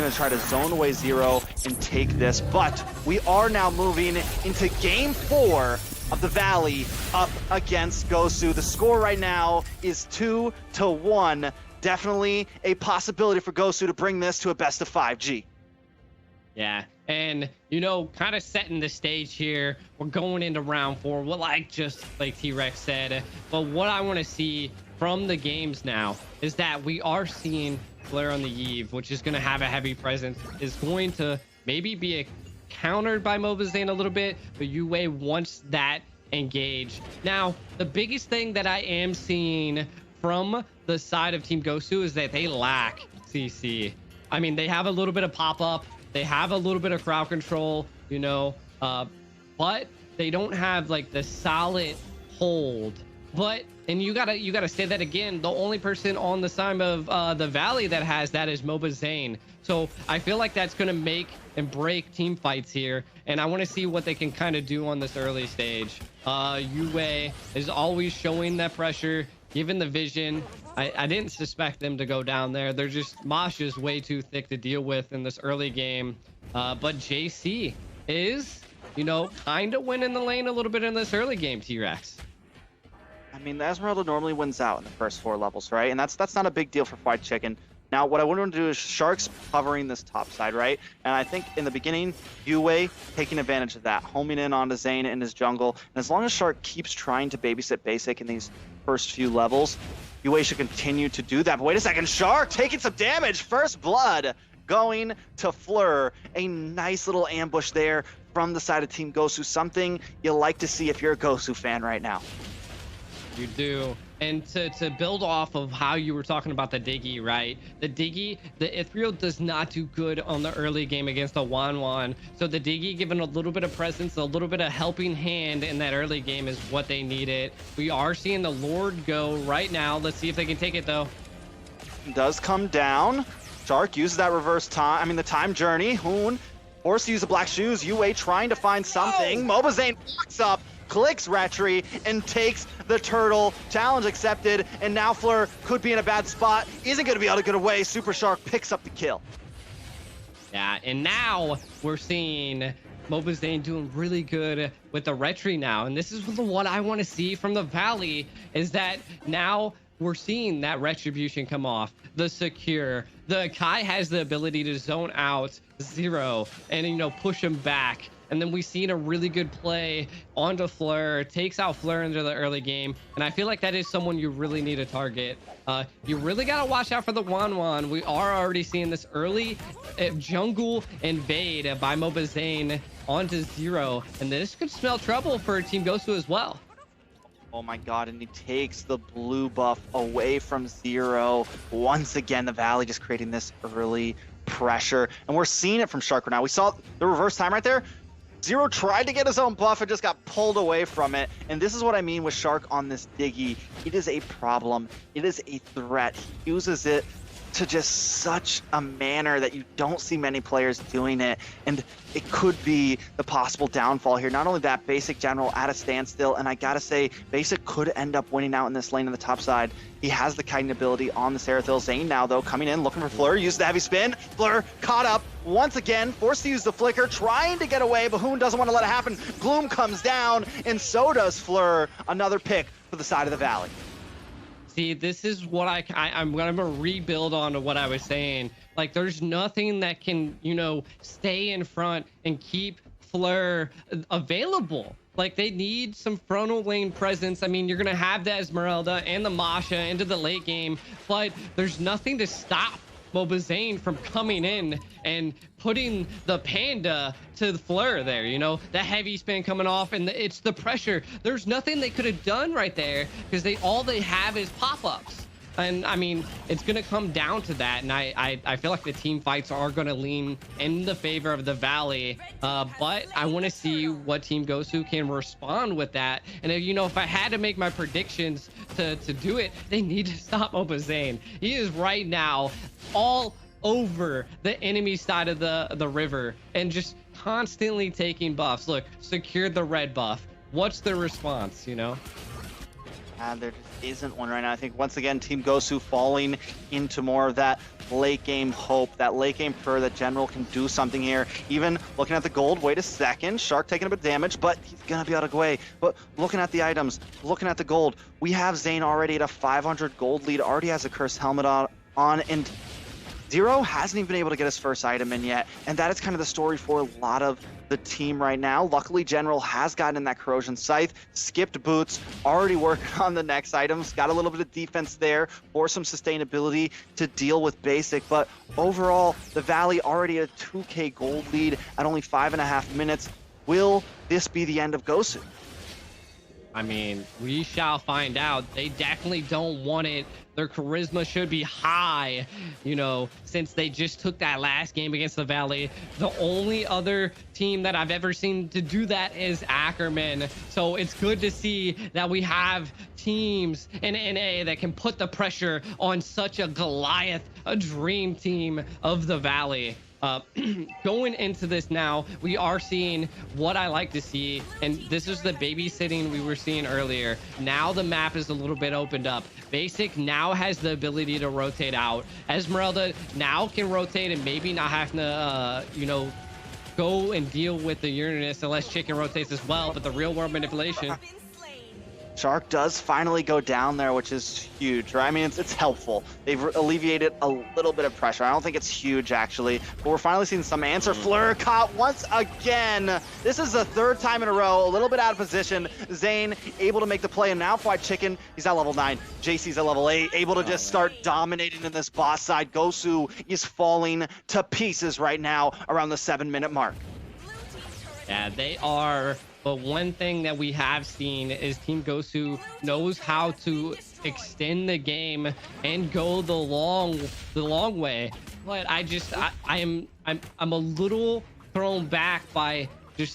going to try to zone away Zero and take this. But we are now moving into game 4 of the Valley up against Gosu. The score right now is 2-1. Definitely a possibility for Gosu to bring this to a best of 5G. Yeah, and you know, kind of setting the stage here. We're going into round 4. Well, just like T-Rex said, but what I want to see from the games now is that we are seeing Flare on the Eve, which is going to have a heavy presence, is going to maybe be countered by Mobazane a little bit, but UA wants that engage. Now, the biggest thing that I am seeing from the side of Team Gosu is that they lack CC. I mean, they have a little bit of pop-up, they have a little bit of crowd control, you know, but they don't have like the solid hold. But and you gotta say that again, the only person on the side of the Valley that has that is Mobazane. So I feel like that's gonna make and break team fights here, and I want to see what they can kind of do on this early stage. UA is always showing that pressure, given the vision. I didn't suspect them to go down there. They're just, Mosh is way too thick to deal with in this early game. But JC is, you know, kind of winning the lane a little bit in this early game, T-Rex. I mean, the Esmeralda normally wins out in the first 4 levels, right? And that's not a big deal for Fried Chicken. Now, what I want to do is Shark's covering this top side, right? And I think in the beginning, UA taking advantage of that, homing in onto Zane in his jungle. And as long as Shark keeps trying to babysit basic in these first few levels, UA should continue to do that. But wait a second, Shark taking some damage. First blood going to Fleur. A nice little ambush there from the side of Team Gosu. Something you like to see if you're a Gosu fan right now. You do. And to build off of how you were talking about the Diggy, right? The Diggy, the Ithriel does not do good on the early game against the Wan. So the Diggy giving a little bit of presence, a little bit of helping hand in that early game is what they needed. We are seeing the Lord go right now. Let's see if they can take it, though. Does come down. Shark uses that reverse time, the time journey. Hoon forced to use the black shoes. UA trying to find something. Mobazane walks up, clicks Retry, and takes the turtle. Challenge accepted, and now Fleur could be in a bad spot. Isn't going to be able to get away. Super Shark picks up the kill. Yeah, and now we're seeing Mobazane doing really good with the Retry now. And this is what I want to see from the Valley, is that now we're seeing that retribution come off. The secure. The Kai has the ability to zone out Zero and, you know, push him back. And then we've seen a really good play onto Fleur, takes out Fleur into the early game. And I feel like that is someone you really need to target. You really got to watch out for the Wan. We are already seeing this early jungle invade by Mobazane onto Zero. And this could smell trouble for Team Gosu as well. Oh my god, and he takes the blue buff away from Zero. Once again, the Valley just creating this early pressure. And we're seeing it from Shark right now. We saw the reverse time right there. Zero tried to get his own buff and just got pulled away from it. And this is what I mean with Shark on this Diggy. It is a problem. It is a threat. He uses it to just such a manner that you don't see many players doing it. And it could be the possible downfall here. Not only that, Basic General at a standstill. And I gotta say, Basic could end up winning out in this lane on the top side. He has the kiting ability on the Seraphil. Zane now, though, coming in, looking for Fleur. Uses the heavy spin. Fleur caught up once again, forced to use the flicker, trying to get away. Bahoon doesn't want to let it happen. Gloom comes down, and so does Fleur. Another pick for the side of the Valley. See, this is what I'm gonna rebuild onto what I was saying. Like, there's nothing that can, you know, stay in front and keep Fleur available. Like, they need some frontal lane presence. I mean, you're gonna have the Esmeralda and the Masha into the late game, but there's nothing to stop Mobazane from coming in and putting the Panda to the Fleur there, you know, the heavy spin coming off, and it's the pressure. There's nothing they could have done right there, because all they have is pop-ups. And I mean, it's going to come down to that. And I feel like the team fights are going to lean in the favor of the Valley. But I want to see what Team Gosu can respond with that. And if, you know, if I had to make my predictions to do it, they need to stop Mobazane. He is right now all over the enemy side of the river and just constantly taking buffs. Look, secured the red buff. What's the response, you know? There just isn't one right now. I think once again, Team Gosu falling into more of that late game hope, that late game prayer that General can do something here. Even looking at the gold, wait a second, Shark taking a bit of damage, but he's gonna be able to go away. But looking at the items, looking at the gold, we have Zane already at a 500 gold lead, already has a cursed helmet on, and Zero hasn't even been able to get his first item in yet, and that is kind of the story for a lot of the team right now. Luckily, General has gotten in that Corrosion Scythe, skipped boots, already working on the next items, got a little bit of defense there for some sustainability to deal with basic, but overall, the Valley already at a 2k gold lead at only 5.5 minutes. Will this be the end of Gosu? I mean, we shall find out. They definitely don't want it. Their charisma should be high, you know, since they just took that last game against the Valley. The only other team that I've ever seen to do that is Ackerman. So it's good to see that we have teams in NA that can put the pressure on such a Goliath, a dream team of the Valley. Going into this now, we are seeing what I like to see, and this is the babysitting we were seeing earlier. Now the map is a little bit opened up. Basic now has the ability to rotate out. Esmeralda now can rotate and maybe not have to, you know, go and deal with the Uranus unless Chicken rotates as well, but the real world manipulation. Shark does finally go down there, which is huge, right? I mean, it's helpful. They've alleviated a little bit of pressure. I don't think it's huge, actually, but we're finally seeing some answer. Fleur caught once again. This is the third time in a row, a little bit out of position. Zane able to make the play, and now Fight Chicken, he's at level 9. JC's at level 8, able to just start dominating in this boss side. Gosu is falling to pieces right now around the 7-minute mark. Yeah, they are. But one thing that we have seen is Team Gosu knows how to extend the game and go the long way. But I'm a little thrown back by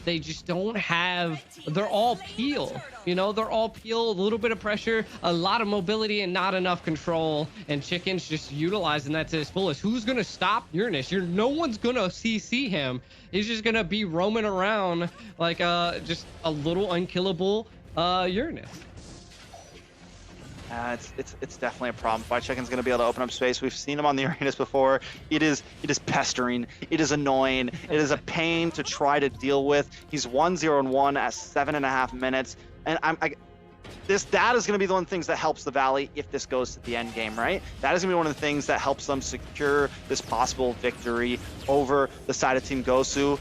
they just don't have, they're all peel, you know, they're all peel, a little bit of pressure, a lot of mobility, and not enough control. And Chicken's just utilizing that to his fullest. Who's gonna stop Uranus? No one's gonna CC him. He's just gonna be roaming around like just a little unkillable Uranus. It's definitely a problem. Fight Chicken's going to be able to open up space. We've seen him on the Uranus before. It is pestering. It is annoying. It is a pain to try to deal with. He's 1-0-1 at 7.5 minutes, and that is going to be the one of the things that helps the Valley if this goes to the end game, right? That is going to be one of the things that helps them secure this possible victory over the side of Team Gosu.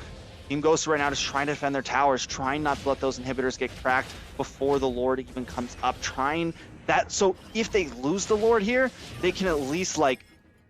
Team Gosu right now just trying to defend their towers, trying not to let those inhibitors get cracked before the Lord even comes up, trying that, so if they lose the Lord here, they can at least like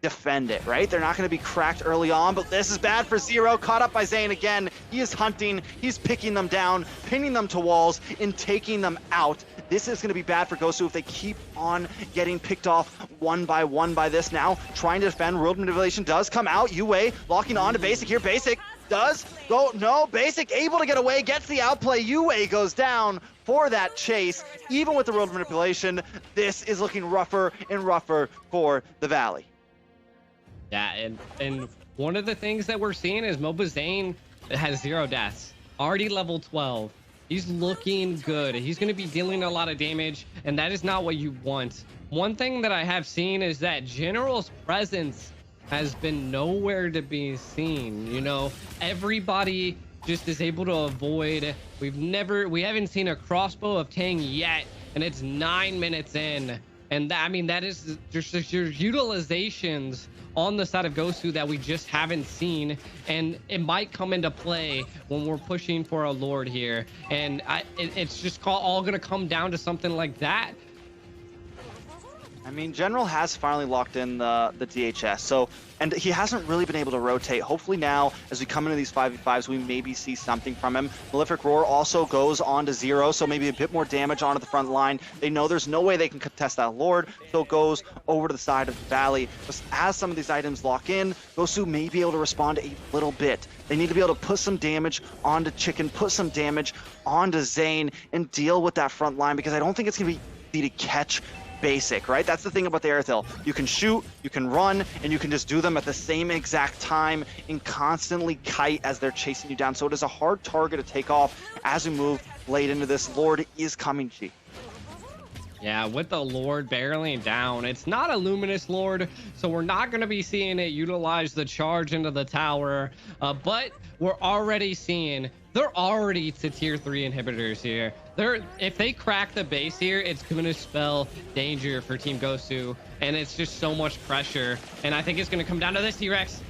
defend it, right? They're not going to be cracked early on, but this is bad for Zero. Caught up by Zane again. He is hunting, he's picking them down, pinning them to walls, and taking them out. This is going to be bad for Gosu if they keep on getting picked off one by one by this now. Trying to defend, World Manipulation does come out. Yue locking on to Basic here. Basic does go, no, Basic able to get away, gets the outplay. Yue goes down for that chase. Even with the World Manipulation, this is looking rougher and rougher for the Valley. Yeah, and one of the things that we're seeing is Moba Zane has 0 deaths, already level 12. He's looking good. He's going to be dealing a lot of damage, and that is not what you want. One thing that I have seen is that General's presence has been nowhere to be seen. You know, everybody just is able to avoid. We haven't seen a crossbow of Tang yet, and it's 9 minutes in. And that, I mean, that is just your utilizations on the side of Gosu that we just haven't seen, and it might come into play when we're pushing for a Lord here. And it's just all gonna come down to something like that. I mean, General has finally locked in the DHS, so, and he hasn't really been able to rotate. Hopefully now, as we come into these 5v5s, we maybe see something from him. Malefic Roar also goes on to 0, so maybe a bit more damage onto the front line. They know there's no way they can contest that Lord, so it goes over to the side of the Valley. Just as some of these items lock in, Gosu may be able to respond a little bit. They need to be able to put some damage onto Chicken, put some damage onto Zane, and deal with that front line, because I don't think it's going to be easy to catch Basic, right? That's the thing about the Airthill. You can shoot, you can run, and you can just do them at the same exact time and constantly kite as they're chasing you down. So it is a hard target to take off as we move late into this. Lord is coming, Chi. Yeah, with the Lord barreling down. It's not a Luminous Lord, so we're not going to be seeing it utilize the charge into the tower. But we're already seeing they're already to tier 3 inhibitors here. If they crack the base here, it's going to spell danger for Team Gosu, and it's just so much pressure. And I think it's going to come down to this, T-Rex.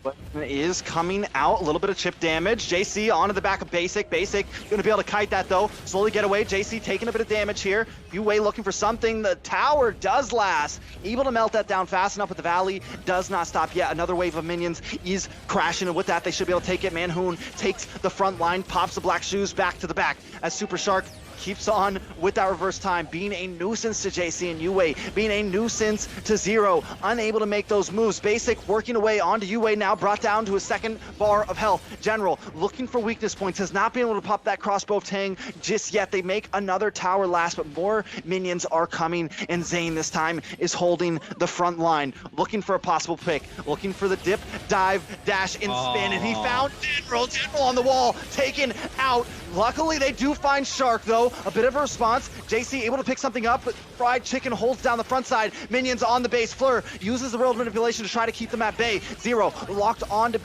But is coming out, a little bit of chip damage. JC onto the back of Basic. Basic going to be able to kite that though. Slowly get away. JC taking a bit of damage here. Yue looking for something. The tower does last. Able to melt that down fast enough, but the Valley does not stop yet. Another wave of minions is crashing, and with that, they should be able to take it. Moontoon takes the front line, pops the black shoes back to the back as Super Shark keeps on with that reverse time, being a nuisance to JC and Yue, being a nuisance to Zero, unable to make those moves. Basic working away onto Yue now, brought down to a second bar of health. General looking for weakness points, has not been able to pop that crossbow of Tang just yet. They make another tower last, but more minions are coming, and Zane this time is holding the front line, looking for a possible pick, looking for the dip, dive, dash, and spin, and he found General on the wall, taken out. Luckily, they do find Shark, though. A bit of a response. JC able to pick something up, but Fried Chicken holds down the front side. Minions on the base. Fleur uses the world manipulation to try to keep them at bay. Zero locked onto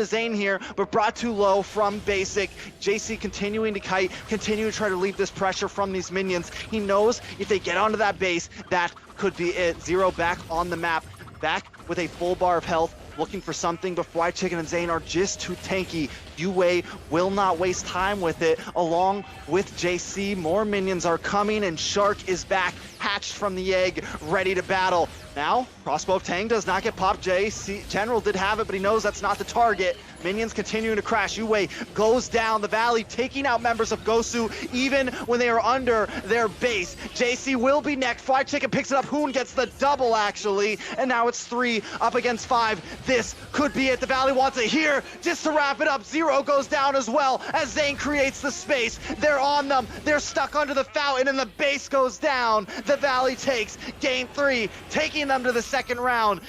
Zane here, but brought too low from Basic. JC continuing to kite, continuing to try to leave this pressure from these minions. He knows if they get onto that base, that could be it. Zero back on the map, back with a full bar of health, looking for something, but Fried Chicken and Zane are just too tanky. Yue will not waste time with it. Along with JC, more minions are coming, and Shark is back, hatched from the egg, ready to battle. Now, crossbow of Tang does not get popped. JC General did have it, but he knows that's not the target. Minions continuing to crash. Yue goes down the Valley, taking out members of Gosu, even when they are under their base. JC will be next. Fried Chicken picks it up. Hoon gets the double, actually, and now it's 3 up against 5. This could be it. The Valley wants it here. Just to wrap it up, Zero goes down as well as Zane creates the space. They're on them. They're stuck under the fountain, and the base goes down. The Valley takes game 3, taking them to the second round.